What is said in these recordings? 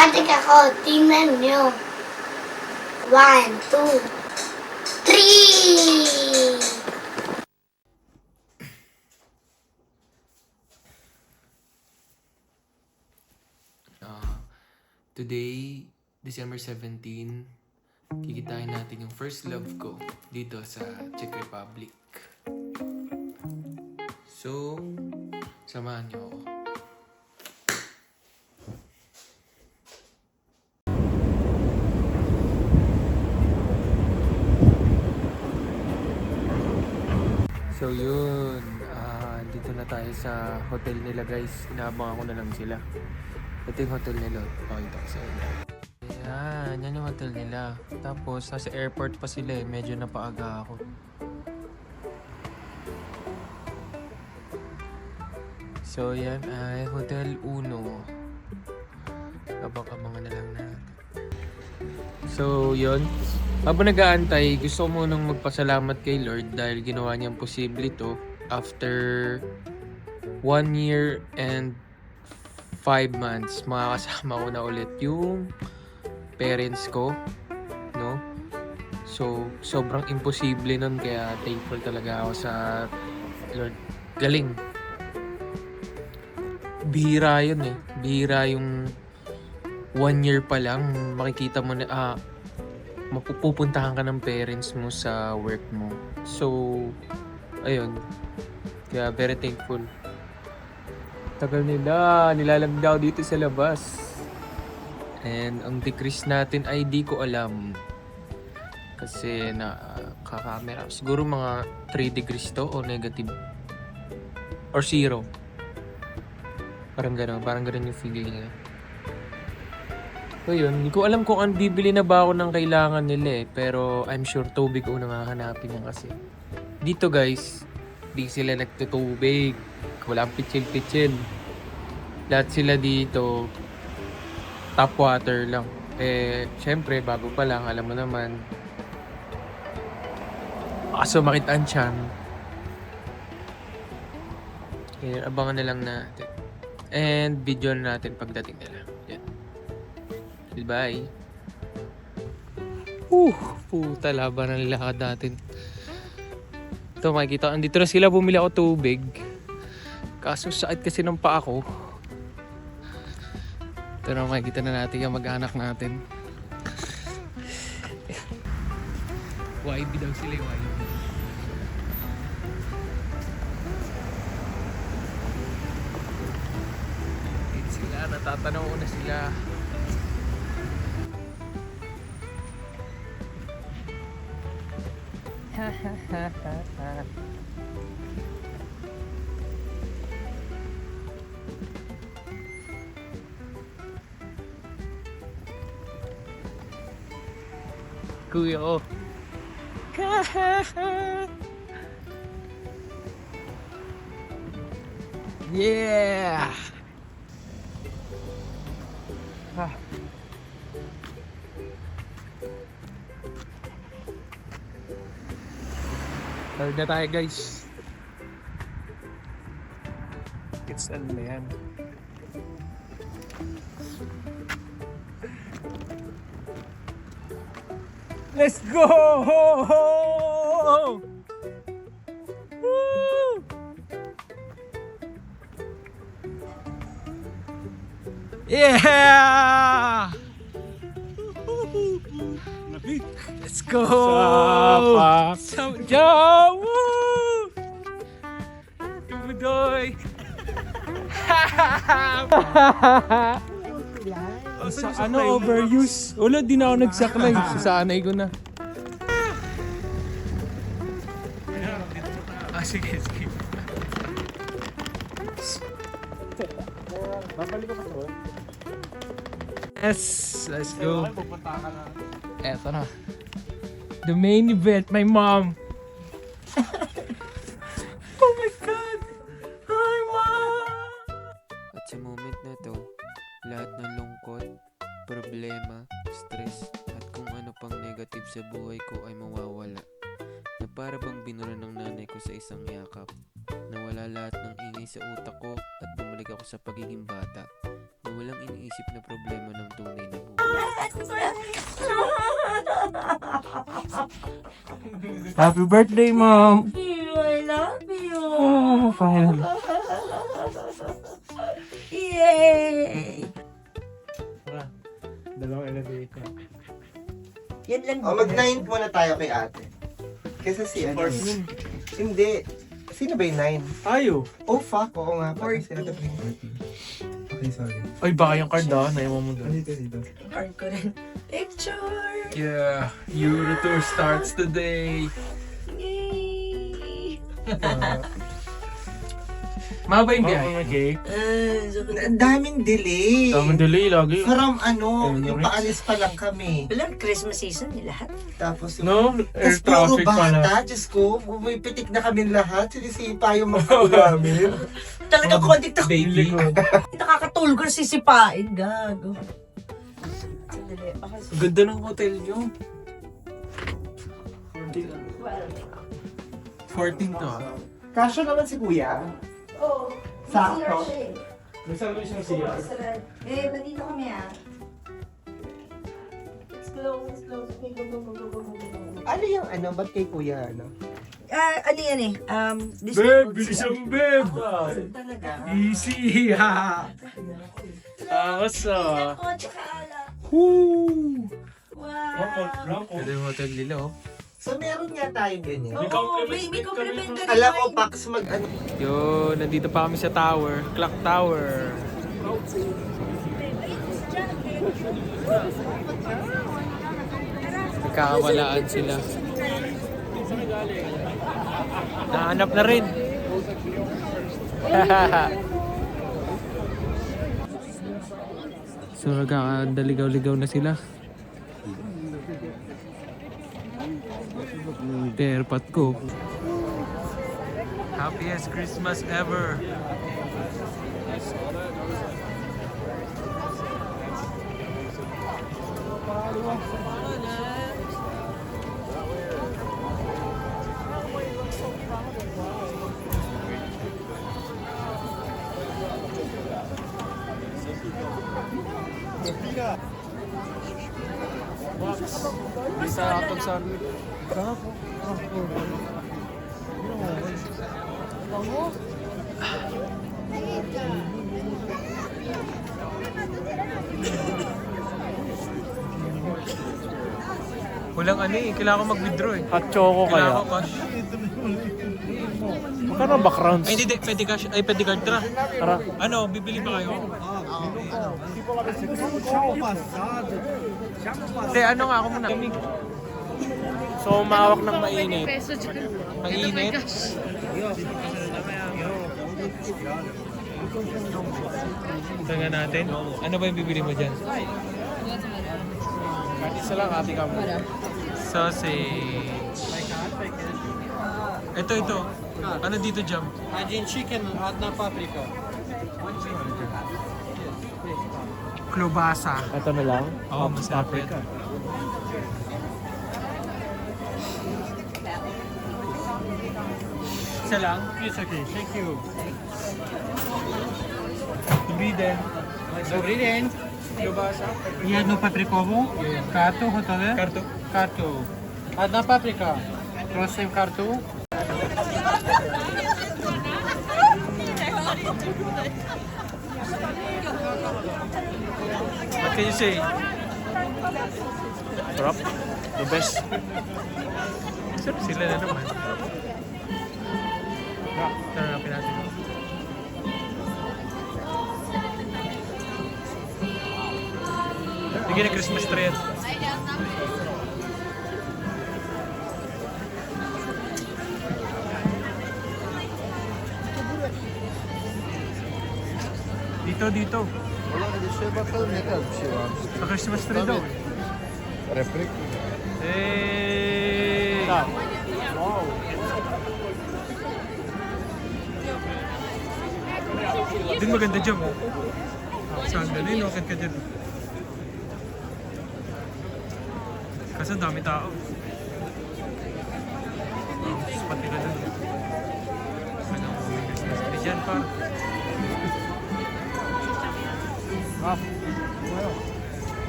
Mag-adik ako. Tingnan nyo. 1, 2, 3! Today, December 17, kikitain natin yung first love ko dito sa Czech Republic. So, samahan niyo ako. So yun, dito na tayo sa hotel nila guys. Inaabangan ko na lang sila. Ito yung hotel nila. Pakita ko sa inyo. Yan yung hotel nila. Tapos, nasa airport pa sila eh. Medyo napaaga ako. So, yan ay Hotel Uno. Abang-abangan na lang na. So, yun. Habang nag-aantay, gusto ko munang magpasalamat kay Lord dahil ginawa niyang posible to after 1 year and 5 months. Makakasama ko na ulit yung parents ko, no? So, sobrang imposible nun kaya thankful talaga ako sa Lord. Galing. Bihira yun eh. Bihira yung 1 year pa lang makikita mo na mapupuntahan ka ng parents mo sa work mo. So, ayun. Kaya very thankful. Tagal nila. Nilalagdaw dito sa labas. And ang decrease natin ay di ko alam. Kasi kakamera. Siguro mga 3 degrees to o negative. Or 0. Parang gano'n yung feeling niya. So yun, hindi ko alam kung bibili na ba ako ng kailangan nila eh. Pero I'm sure tubig unang hahanapin niya kasi. Dito guys, di sila nagtutubig. Walang pitsil-pitsil. Lahat sila dito, tap water lang. Eh, syempre, bago pa lang, alam mo naman. Sumakit ang tiyan. Eh, abangan na lang natin. And video na natin pagdating nila. Yan. Goodbye. Puta, laban ng lakad natin. Ito, makikita. Andito na sila, bumili ako tubig. Kaso sakit kasi ng paa ko. Ito na, makikita na natin yung mag-anak natin. YB daw sila yung YB. Ayan sila, natatanaw ko na sila. Kuya ko. Yeah! Tawag na tayo guys. It's ano na yan. Let's go! Woo! Yeah! Let's go! Sapa! Joe! Woo! Tumudoy! Overuse? Wala, di na ako nagsaklay. Sasanay ko na. Sige. Yes, let's go. Eto na. The main event, my mom. Oh my God! Hi, Mom! At sa moment na to, lahat ng lungkot, problema, stress, at kung ano pang negative sa buhay ko ay mawawala. Na para bang binura ng nanay ko sa isang yakap. Nawala lahat ng ingay sa utak ko at bumalik ako sa pagiging bata. Nawala walang iniisip na problema ng tunay na buhay. Happy birthday, Mom! I love you. Finally. Yay! Dalawang elevator. Yan lang. Mag-9 muna tayo kay ate. Kasi si ano. Hindi. Sino ba yung 9? Tayo. Oh, fuck. Oo nga. Parang sila na Okay, sorry. Ay, baka yung card naiwan mo doon. Dito. Card ko rin. Picture! Yeah, Euro Tour starts today. Yay! Maba yung biyahe? Okay. Ang daming delay. Tamang delay lagi. From ano, Emirates. yung paalis pa lang kami. Walang Christmas season ni lahat. Tapos yung... No, air Tapos puro traffic pala. bata, Diyos ko, bumipitik na kami lahat. Sinisipa yung mga namin. Talagang contact ako. Baby. Nakakatulog ko na sisipain. Gago. Sandali. Baka Ganda ng hotel nyo. 14 to ah. Kasyo naman si kuya. Oo. Sakto. May sabi siyang siya. Eh, nandito kami ah. Slow. Ano yung ano, ba't kay kuya ano? Ano yan eh? This Beb, bilisan beb! Talaga. Easy ha! Angas ah! Ako, tsaka ala. Woo! Wow. Ito yung hotel nila, oh. So meron nga tayong ganyan. Oo, may complimentary. Alam mo, Pax, mag ano, Yo, nandito pa kami sa tower. Clock Tower. Nagkakawalaan sila. Nahanap na rin. So nagkakadaligaw-ligaw na sila. Airpot ko. Happiest Christmas ever. Bisa atong sa walang ano eh, kailangan ko mag-withdraw eh. Hot choco Kailangan ko kaya? cash. Magkano backgrounds? Ay hindi, pwede cash. Ay pwede card, tara. Tara. Ano, bibili ba kayo? Hindi, ano nga ako muna. So, umawak ng mainit. Mainit. Tingnan natin. Ano ba yung bibili mo dyan? Isa lang, ate ka mo. Sausage. Ito. Ano dito, Jam? Один chicken, одна паприка. Klobasa. Ito na lang? Oo, masarap yan. Isa lang? It's okay, thank you. Ingredient. Добрий день. Klobasa. І одну паприкову. Карту готове? Karto. Карту. Одна паприка. Просим карту. What can you say? Sarap. The best. Sarap sila na naman. Tarapin natin. Bigyan ng Christmas tree yan. Dito. Sa Christmas tree daw. Hey! Din maganda dyan mo. Saan na rin, okay ka dyan. Kasi ang dami tao. Pati ka dun. Ano, may Christmas tree dyan pa.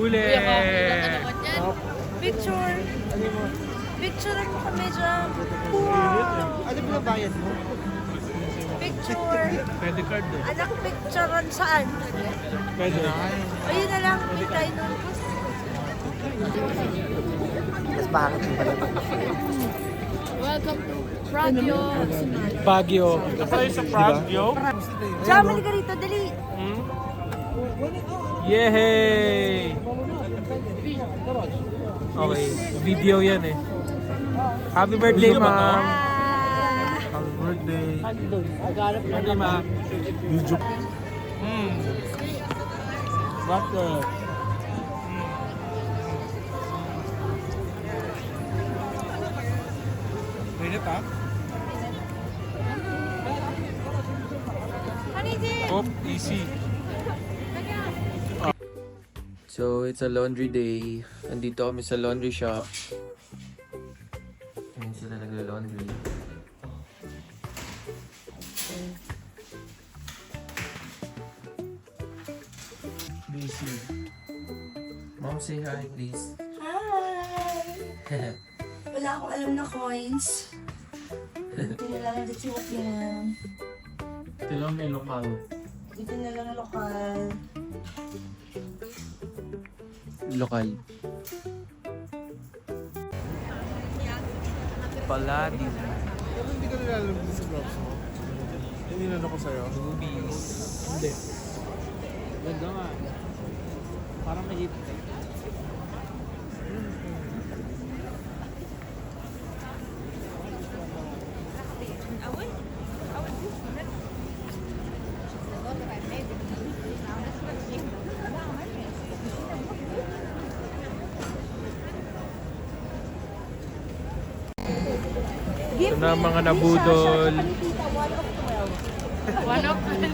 Uli! Picture. Picture mo kami dyan. Ano binabayad mo? Picture. Credit card eh. Anak, picturean saan? Pwede. Ayun na lang. Hintay nun. Mas bakit yung pala? Welcome to Pradio. Baguio. Ito yung sa Baguio. Diyan, mali ka rito. Dali. Yay! Okay, video yan eh. Happy birthday, ma'am! Happy birthday. Happy ma'am. Video. Butter. Pwede pa? Oh, easy. So, it's a laundry day. Nandito kami sa laundry shop. Ayan sila nagla-laundry. Busy. Mom, say hi, please. Hi! Wala akong alam na coins. Ito na lang ang siwak yan. Ito lang may lokal. Ito na lang lokal. Lokal. Palladium. Pero hindi ka nilalabas sa vlogs mo. Hindi na ako sa'yo. Movies. Hindi. Ganda nga. Parang may hit. Ito na mga nabudol.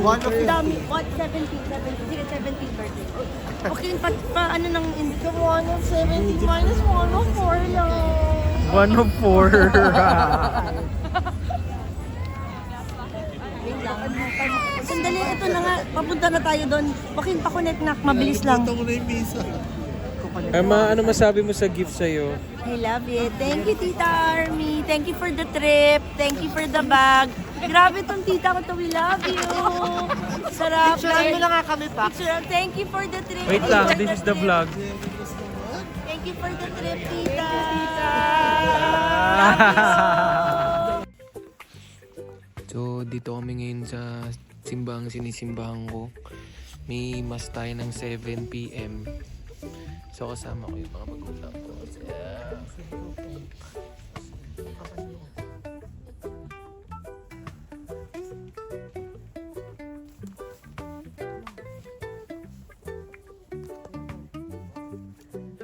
One of dami. 70 birthday. Okay, pa ano nang ito? 1 of 70 minus 1 of 4 lang. 1 of 4. Wait lang. Sandali, ito na nga. Papunta na tayo doon. Okay, pa-connect na. Mabilis lang. Ito mo na yung visa. Emma, ano masabi mo sa gift sa'yo? I love it. Thank you, Tita Army. Thank you for the trip. Thank you for the bag. Grabe tong tita ko to. We love you. Sarap. Picturean mo na nga kami pa. Picture. Thank you for the trip. Wait lang, this is the vlog. Thank you for the trip, Tita. So, dito kami ngayon sa simbang sinisimbahan ko. May mas tayo ng 7 p.m. So, kasama ko yung mga magulang ko. Yeah.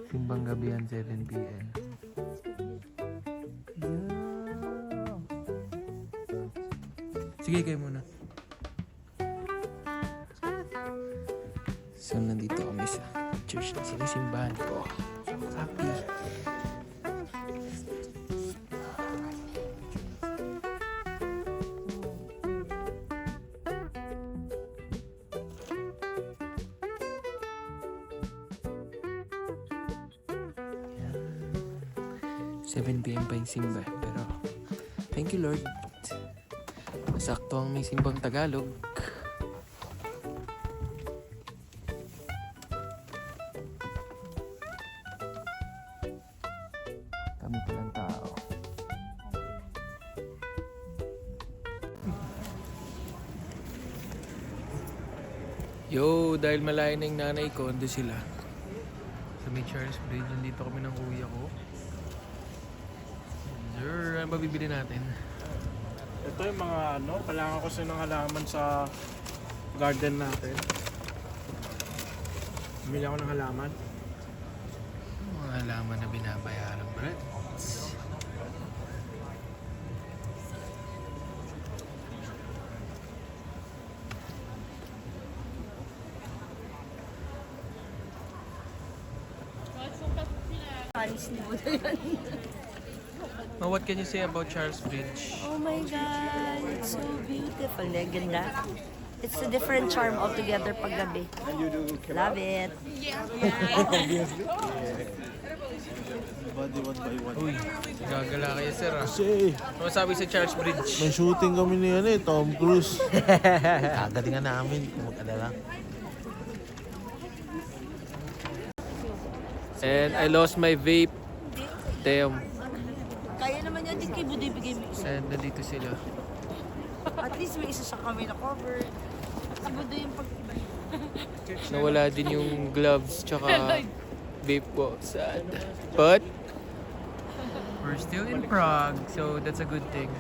Simbang gabihan 7 p.m. Sige, kayo muna. So, nandito kami sa church na sinisimbahan ko. Happy. Yan. 7 p.m. pa yung simba. Pero, thank you Lord. Masakto ang may simbang Tagalog. Kami palang tao. Yo, dahil malayo na yung nanay ko, ando sila. Sa may Charles Bridge, nandito kami ng kuya ko. Sir, ano ba bibili natin? Ito yung mga ano, kailangan ko ng halaman sa garden natin. Bumili ako ng halaman. Mga halaman na binabayaran, Brad. Now, what can you say about Charles Bridge? Oh my God, it's so beautiful. Ganda. It's a different charm altogether pag gabi. Love it. Body one by one. Uy, gagala kayo sir ah. Kasi Ano sabi sa Charles Bridge? may shooting kami ni Tom Cruise. Kagalingan namin kung mag-alala. And I lost my vape. Damn. Kaya naman yan, di kayo buday bigay mo isa. And nandito sila. At least may isa siya kami na cover. Si Budoy yung pag... Nawala din yung gloves tsaka vape ko. Sad. But we're still in Prague, so that's a good thing.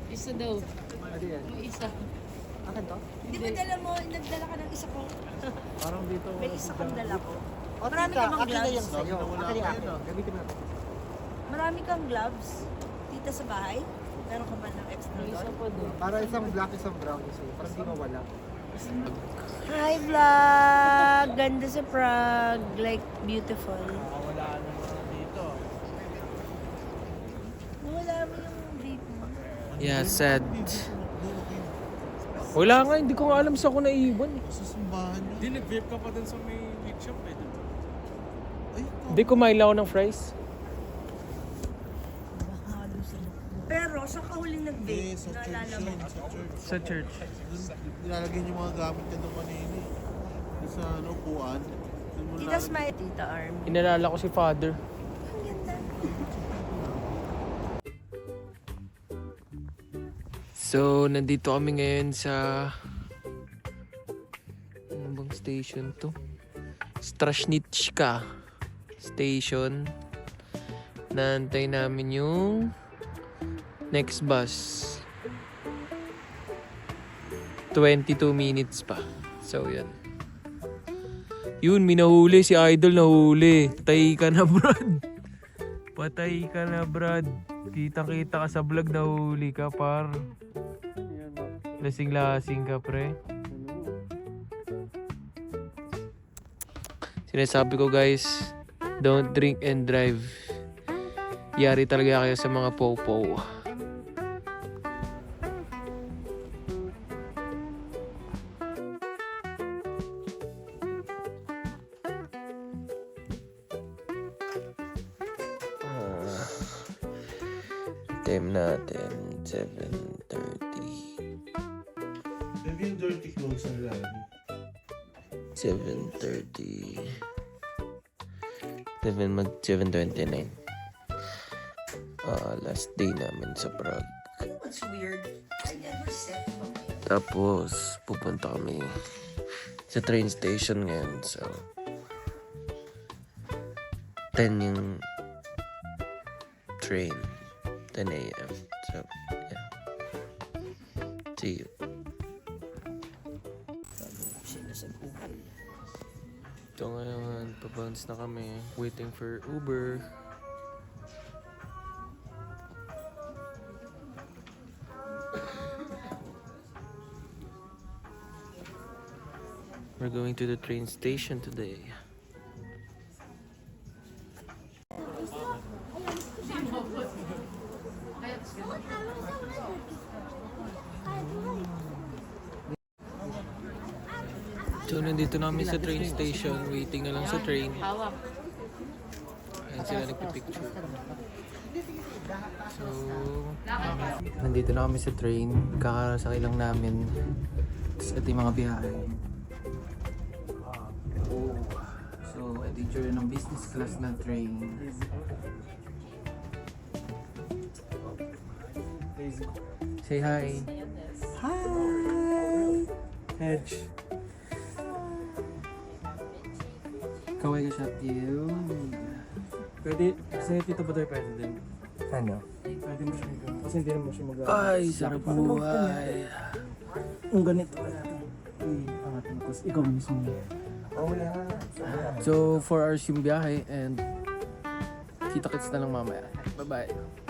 Isa daw. May isa. Akin to? Di ba dala mo, nagdala ka ng isa ko? Parang dito. May isa kang dala ko. Marami ka bang gloves? Marami kang gloves? Tita sa bahay? Meron ka ba ng extra doon? Para isang black, isang brown. So, para hindi mawala. Hi vlog! Ganda sa Prague. Like, beautiful. Wala na dito. Nawala mo yung vape mo. Yeah, sad. Wala nga, hindi ko nga alam saan ko naiwan. Sa simbahan niyo. Hindi, nag-vape ka pa dun sa may week shop eh. Ay, Hindi kumain lang ako ng fries. Pero, sa kahuling nag-vape, sa church naalala mo. yun. Sa church. Sa church. Nilalagay niyo mga gamit niya doon kanina. Sa upuan. Doon mo Tita nilalagay. Smile. Tita Arm. Inalala ko si Father. Ang ganda. So, nandito kami ngayon sa... Ano bang station to? Strashnitska Station. Naantay namin yung next bus. 22 minutes pa. So, yan. Yun, minahuli si Idol, nahuli. Patay ka na, Brad. Patay ka na, Brad. Kitang-kita ka sa vlog, nahuli ka, par. Lasing-lasing ka, pre. Sinasabi ko, guys, don't drink and drive. Yari talaga kayo sa mga po-po. Time natin, 7:30. Maybe yung dirty clothes ang lagi. 7:30. 7:29. Last day namin sa Prague. What's weird? I never said Tapos, pupunta kami sa train station ngayon. So, 10 yung train. 10 a.m. So, yeah. See you. Ito ngayon, pabounce na kami. Waiting for Uber. We're going to the train station today. So, nandito namin sa train station. Waiting na lang sa train. Ayan sila nagpipicture. So, nandito na kami sa train. Kakasakay lang namin. Tapos ito yung mga biyahe. So, ito yung tsura ng business class na train. Say hi. Hi! Hedge. Kaway ka shot you. Pwede, kasi Tito Budoy pwede din. Ano? Pwede mo siya mag- kasi hindi naman siya mag- Ay, sarap buhay. Kung ganito ka natin. Angatin ko. Ikaw mismo. So, 4 hours yung biyahe and kita-kits na lang mamaya. Bye-bye.